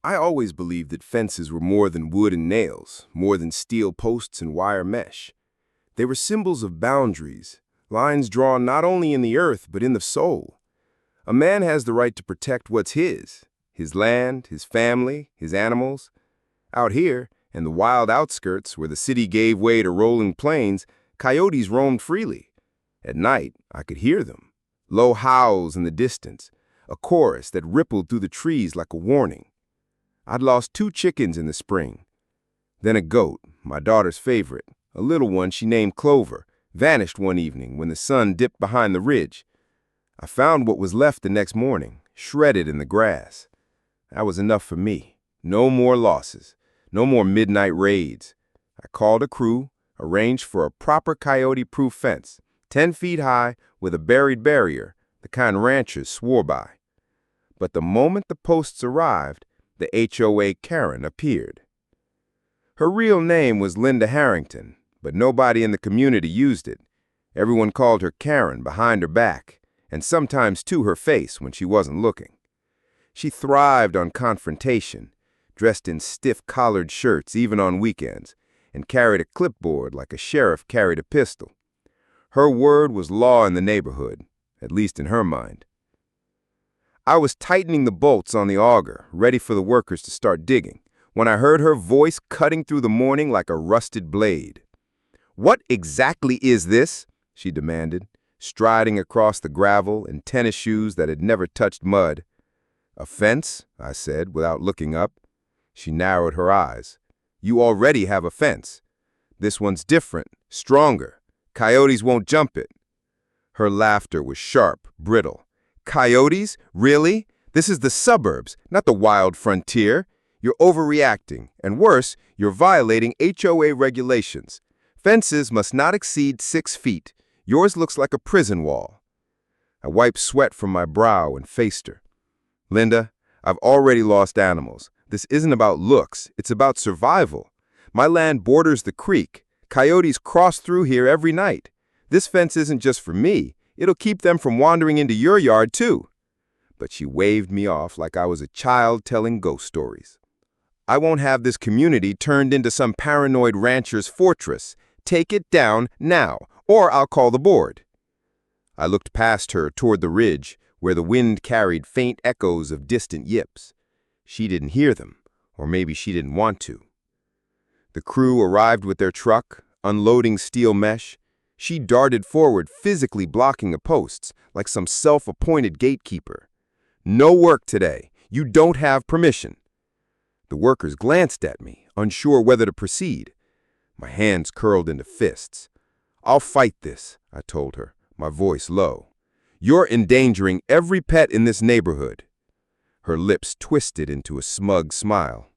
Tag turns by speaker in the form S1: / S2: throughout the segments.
S1: I always believed that fences were more than wood and nails, more than steel posts and wire mesh. They were symbols of boundaries, lines drawn not only in the earth but in the soul. A man has the right to protect what's his land, his family, his animals. Out here, in the wild outskirts where the city gave way to rolling plains, coyotes roamed freely. At night, I could hear them. Low howls in the distance, a chorus that rippled through the trees like a warning. I'd lost 2 chickens in the spring. Then a goat, my daughter's favorite, a little one she named Clover, vanished one evening when the sun dipped behind the ridge. I found what was left the next morning, shredded in the grass. That was enough for me. No more losses. No more midnight raids. I called a crew, arranged for a proper coyote-proof fence, 10 feet high with a buried barrier, the kind ranchers swore by. But the moment the posts arrived, the HOA Karen appeared. Her real name was Linda Harrington, but nobody in the community used it. Everyone called her Karen behind her back, and sometimes to her face when she wasn't looking. She thrived on confrontation, dressed in stiff collared shirts even on weekends, and carried a clipboard like a sheriff carried a pistol. Her word was law in the neighborhood, at least in her mind. I was tightening the bolts on the auger, ready for the workers to start digging, when I heard her voice cutting through the morning like a rusted blade. "What exactly is this?" she demanded, striding across the gravel in tennis shoes that had never touched mud. "A fence," I said, without looking up. She narrowed her eyes. "You already have a fence. This one's different, stronger. Coyotes won't jump it." Her laughter was sharp, brittle. "Coyotes? Really? This is the suburbs, not the wild frontier. You're overreacting, and worse, you're violating HOA regulations. Fences must not exceed 6 feet. Yours looks like a prison wall." I wiped sweat from my brow and faced her. "Linda, I've already lost animals. This isn't about looks, it's about survival. My land borders the creek. Coyotes cross through here every night. This fence isn't just for me. It'll keep them from wandering into your yard, too." But she waved me off like I was a child telling ghost stories. "I won't have this community turned into some paranoid rancher's fortress. Take it down now, or I'll call the board." I looked past her toward the ridge, where the wind carried faint echoes of distant yips. She didn't hear them, or maybe she didn't want to. The crew arrived with their truck, unloading steel mesh. She darted forward, physically blocking the posts, like some self-appointed gatekeeper. "No work today. You don't have permission." The workers glanced at me, unsure whether to proceed. My hands curled into fists. "I'll fight this," I told her, my voice low. "You're endangering every pet in this neighborhood." Her lips twisted into a smug smile.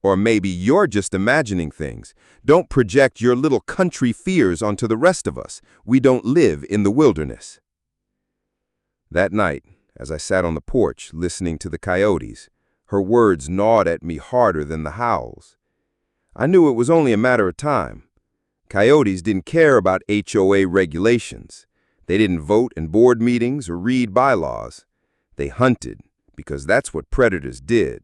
S1: "Or maybe you're just imagining things. Don't project your little country fears onto the rest of us. We don't live in the wilderness." That night, as I sat on the porch listening to the coyotes, her words gnawed at me harder than the howls. I knew it was only a matter of time. Coyotes didn't care about HOA regulations. They didn't vote in board meetings or read bylaws. They hunted, because that's what predators did.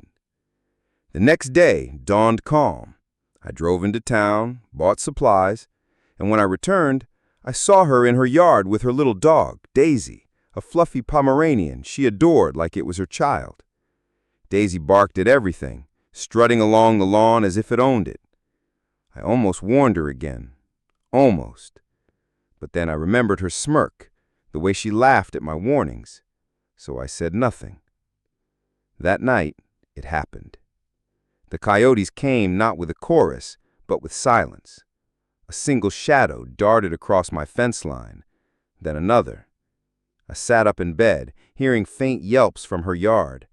S1: The next day dawned calm. I drove into town, bought supplies, and when I returned, I saw her in her yard with her little dog, Daisy, a fluffy Pomeranian she adored like it was her child. Daisy barked at everything, strutting along the lawn as if it owned it. I almost warned her again. Almost. But then I remembered her smirk, the way she laughed at my warnings, so I said nothing. That night, it happened. The coyotes came not with a chorus, but with silence. A single shadow darted across my fence line, then another. I sat up in bed, hearing faint yelps from her yard.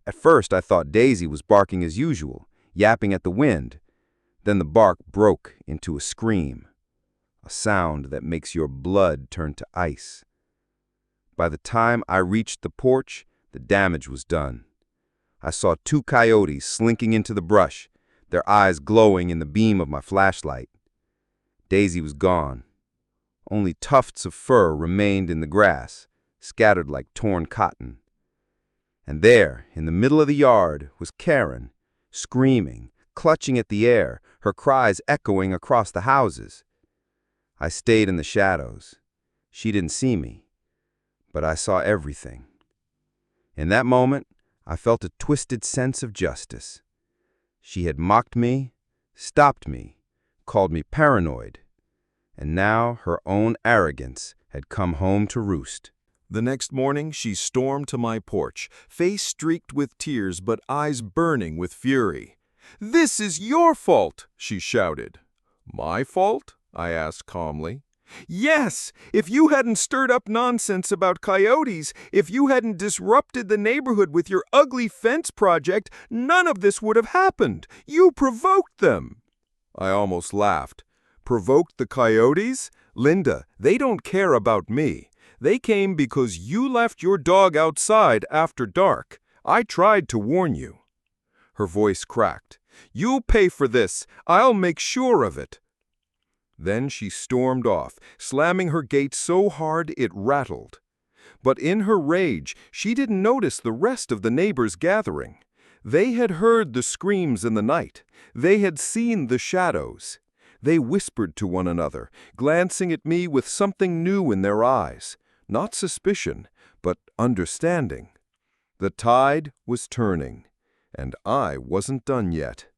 S1: At first I thought Daisy was barking as usual, yapping at the wind. Then the bark broke into a scream, a sound that makes your blood turn to ice. By the time I reached the porch, the damage was done. I saw 2 coyotes slinking into the brush, their eyes glowing in the beam of my flashlight. Daisy was gone. Only tufts of fur remained in the grass, scattered like torn cotton. And there, in the middle of the yard, was Karen,
S2: screaming, clutching at the air, her cries echoing across the houses. I stayed in the shadows. She didn't see me, but I saw everything. In that moment, I felt a twisted sense of justice. She had mocked me, stopped me, called me paranoid, and now her own arrogance had come home to roost.
S3: The next morning, she stormed to my porch, face streaked with tears but eyes burning with fury. "This is your fault!" she shouted. "My fault?" I asked calmly. "Yes! If you hadn't stirred up nonsense about coyotes, if you hadn't disrupted the neighborhood with your ugly fence project, none of this would have happened. You provoked them!" I almost laughed. "Provoked the coyotes? Linda, they don't care about me. They came because you left your dog outside after dark. I tried to warn you." Her voice cracked. "You'll pay for this. I'll make sure of it." Then she stormed off, slamming her gate so hard it rattled. But in her rage, she didn't notice the rest of the neighbors gathering. They had heard the screams in the night. They had seen the shadows. They whispered to one another, glancing at me with something new in their eyes. Not suspicion, but understanding. The tide was turning, and I wasn't done yet.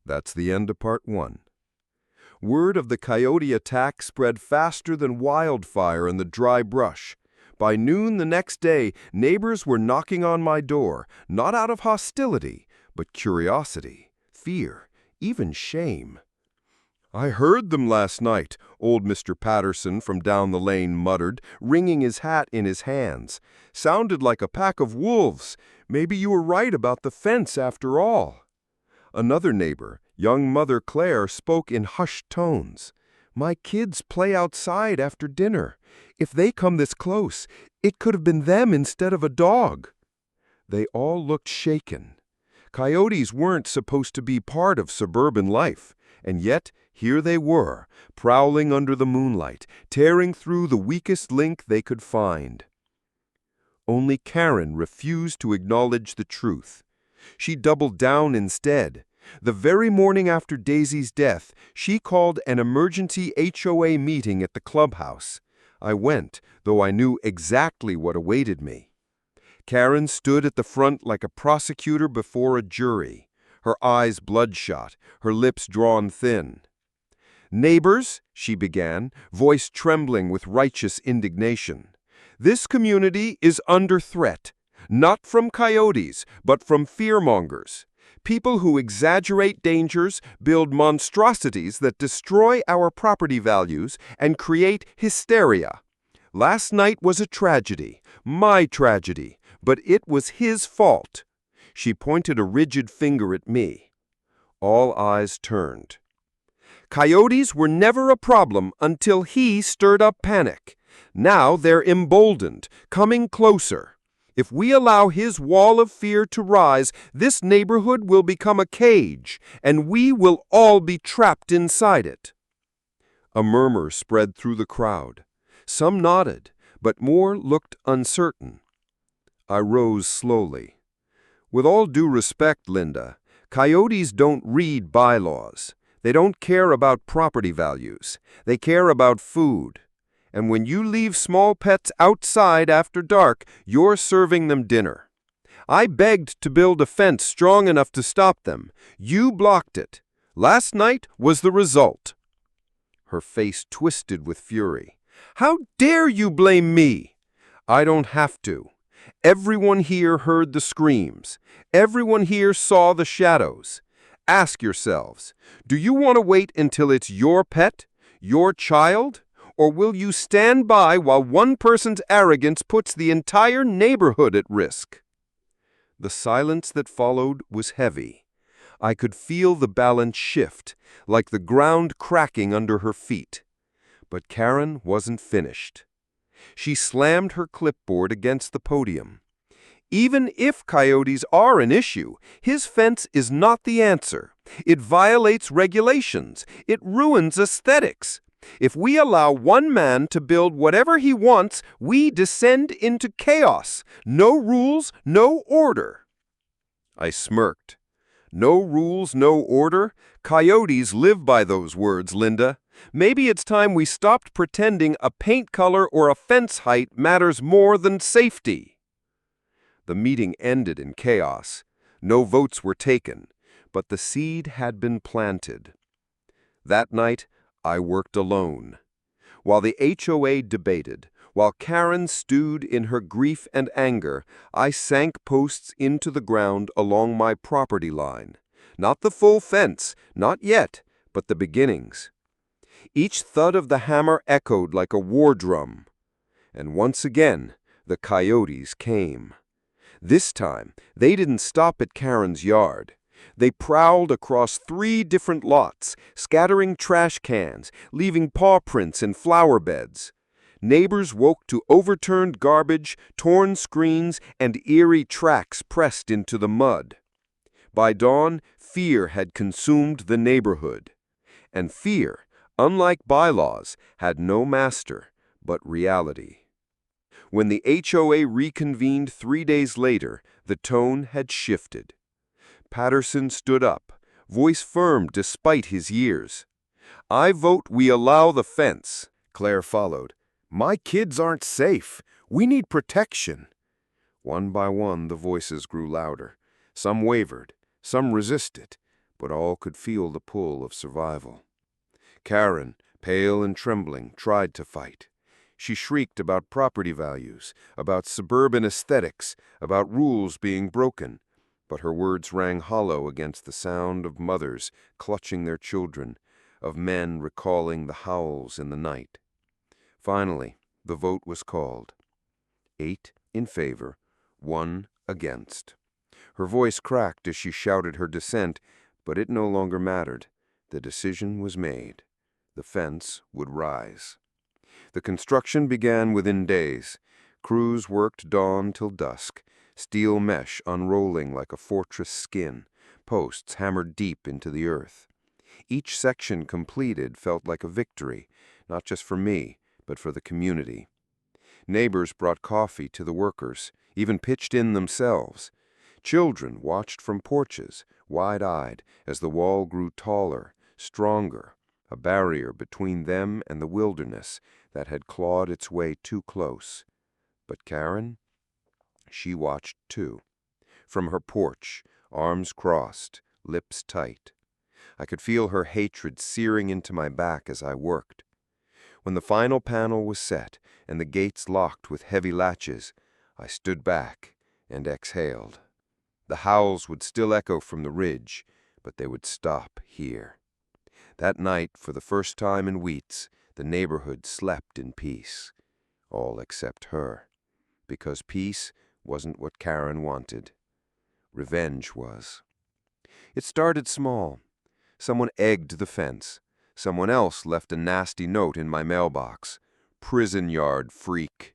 S3: That's the end of part 1. Word of the coyote attack spread faster than wildfire in the dry brush. By noon the next day, neighbors were knocking on my door, not out of hostility, but curiosity, fear, even shame. "I heard them last night," old Mr. Patterson from down the lane muttered, wringing his hat in his hands. "Sounded like a pack of wolves. Maybe you were right about the fence after all." Another neighbor, young Mother Claire, spoke in hushed tones. "My kids play outside after dinner. If they come this close, it could have been them instead of a dog." They all looked shaken. Coyotes weren't supposed to be part of suburban life, and yet here they were, prowling under the moonlight, tearing through the weakest link they could find. Only Karen refused to acknowledge the truth. She doubled down instead. The very morning after Daisy's death, she called an emergency HOA meeting at the clubhouse. I went, though I knew exactly what awaited me. Karen stood at the front like a prosecutor before a jury, her eyes bloodshot, her lips drawn thin. "Neighbors," she began, voice trembling with righteous indignation, "this community is under threat, not from coyotes, but from fearmongers. People who exaggerate dangers, build monstrosities that destroy our property values, and create hysteria. Last night was a tragedy, my tragedy, but it was his fault." She pointed a rigid finger at me. All eyes turned. "Coyotes were never a problem until he stirred up panic. Now they're emboldened, coming closer. If we allow his wall of fear to rise, this neighborhood will become a cage, and we will all be trapped inside it." A murmur spread through the crowd. Some nodded, but more looked uncertain. I rose slowly. "With all due respect, Linda, coyotes don't read bylaws. They don't care about property values. They care about food. And when you leave small pets outside after dark, you're serving them dinner. I begged to build a fence strong enough to stop them. You blocked it. Last night was the result." Her face twisted with fury. "How dare you blame me?" "I don't have to. Everyone here heard the screams. Everyone here saw the shadows. Ask yourselves, do you want to wait until it's your pet, your child? Or will you stand by while one person's arrogance puts the entire neighborhood at risk?" The silence that followed was heavy. I could feel the balance shift, like the ground cracking under her feet. But Karen wasn't finished. She slammed her clipboard against the podium. "Even if coyotes are an issue, his fence is not the answer. It violates regulations. It ruins aesthetics. If we allow one man to build whatever he wants, we descend into chaos. No rules, no order." I smirked. No rules, no order. Coyotes live by those words, Linda. Maybe it's time we stopped pretending a paint color or a fence height matters more than safety. The meeting ended in chaos. No votes were taken, but the seed had been planted. That night, I worked alone. While the HOA debated, while Karen stewed in her grief and anger, I sank posts into the ground along my property line. Not the full fence, not yet, but the beginnings. Each thud of the hammer echoed like a war drum. And once again, the coyotes came. This time, they didn't stop at Karen's yard. They prowled across 3 different lots, scattering trash cans, leaving paw prints in flower beds. Neighbors woke to overturned garbage, torn screens, and eerie tracks pressed into the mud. By dawn, fear had consumed the neighborhood. And fear, unlike bylaws, had no master but reality. When the HOA reconvened 3 days later, the tone had shifted. Patterson stood up, voice firm despite his years. "I vote we allow the fence," Claire followed. "My kids aren't safe. We need protection." One by one, the voices grew louder. Some wavered, some resisted, but all could feel the pull of survival. Karen, pale and trembling, tried to fight. She shrieked about property values, about suburban aesthetics, about rules being broken. But her words rang hollow against the sound of mothers clutching their children, of men recalling the howls in the night. Finally, the vote was called. 8 in favor, 1 against. Her voice cracked as she shouted her dissent, but it no longer mattered. The decision was made. The fence would rise. The construction began within days. Crews worked dawn till dusk. Steel mesh unrolling like a fortress skin, posts hammered deep into the earth. Each section completed felt like a victory, not just for me, but for the community. Neighbors brought coffee to the workers, even pitched in themselves. Children watched from porches, wide-eyed, as the wall grew taller, stronger, a barrier between them and the wilderness that had clawed its way too close. But Karen? She watched too. From her porch, arms crossed, lips tight. I could feel her hatred searing into my back as I worked. When the final panel was set and the gates locked with heavy latches, I stood back and exhaled. The howls would still echo from the ridge, but they would stop here. That night, for the first time in weeks, the neighborhood slept in peace. All except her. Because peace wasn't what Karen wanted. Revenge was. It started small. Someone egged the fence. Someone else left a nasty note in my mailbox. "Prison yard freak."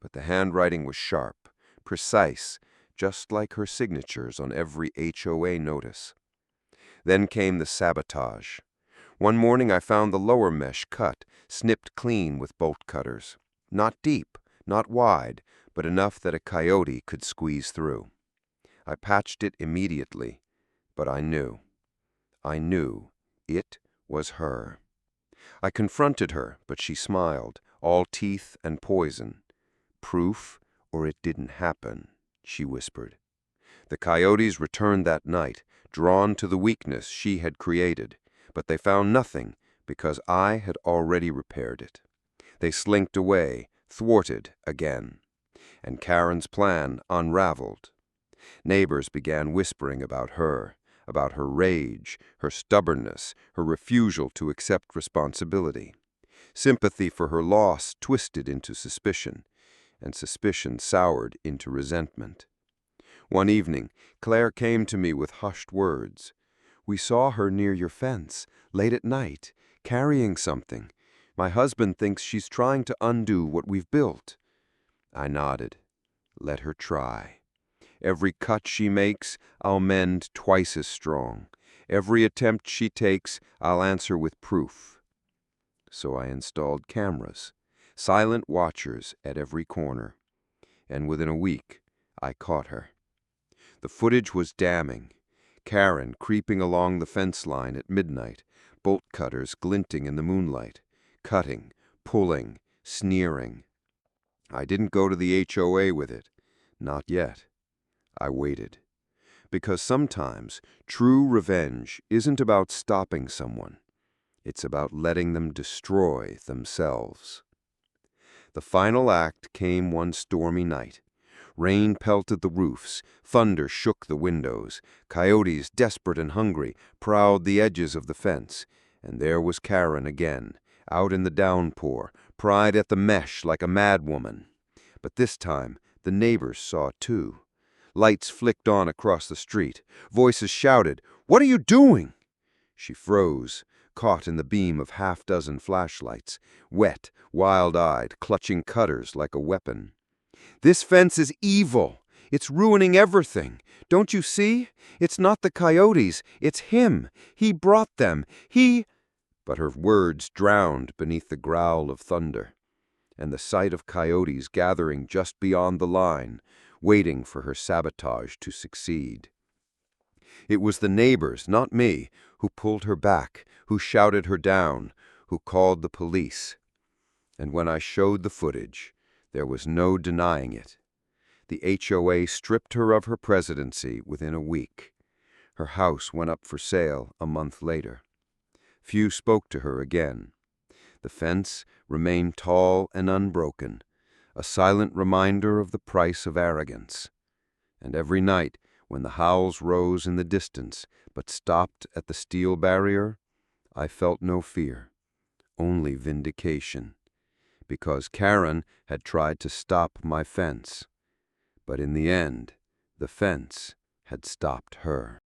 S3: But the handwriting was sharp, precise, just like her signatures on every HOA notice. Then came the sabotage. One morning I found the lower mesh cut, snipped clean with bolt cutters. Not deep, not wide, but enough that a coyote could squeeze through. I patched it immediately, but I knew it was her. I confronted her, but she smiled, all teeth and poison. "Proof, or it didn't happen," she whispered. The coyotes returned that night, drawn to the weakness she had created, but they found nothing because I had already repaired it. They slinked away, thwarted again. And Karen's plan unraveled. Neighbors began whispering about her rage, her stubbornness, her refusal to accept responsibility. Sympathy for her loss twisted into suspicion, and suspicion soured into resentment. One evening, Claire came to me with hushed words. "We saw her near your fence, late at night, carrying something. My husband thinks she's trying to undo what we've built." I nodded. Let her try. Every cut she makes, I'll mend twice as strong. Every attempt she takes, I'll answer with proof. So I installed cameras, silent watchers at every corner. And within a week, I caught her. The footage was damning.
S2: Karen creeping along the fence line at midnight, bolt cutters glinting in the moonlight, cutting, pulling, sneering. I didn't go to the HOA with it. Not yet. I waited. Because sometimes true revenge isn't about stopping someone. It's about letting them destroy themselves. The final act came one stormy night. Rain pelted the roofs, thunder shook the windows, coyotes, desperate and hungry, prowled the edges of the fence, and there was Karen again, out in the downpour, pried at the mesh like a madwoman. But this time, the neighbors saw too. Lights flicked on across the street. Voices shouted, "What are you doing?" She froze, caught in the beam of half-dozen flashlights, wet, wild-eyed, clutching cutters like a weapon. "This fence is evil. It's ruining everything. Don't you see? It's not the coyotes. It's him. He brought them. He—" But her words drowned beneath the growl of thunder, and the sight of coyotes gathering just beyond the line, waiting for her sabotage to succeed. It was the neighbors, not me, who pulled her back, who shouted her down, who called the police. And when I showed the footage, there was no denying it. The HOA stripped her of her presidency within a week. Her house went up for sale a month later. Few spoke to her again. The fence remained tall and unbroken, a silent reminder of the price of arrogance. And every night, when the howls rose in the distance but stopped at the steel barrier, I felt no fear, only vindication. Because Karen had tried to stop my fence. But in the end, the fence had stopped her.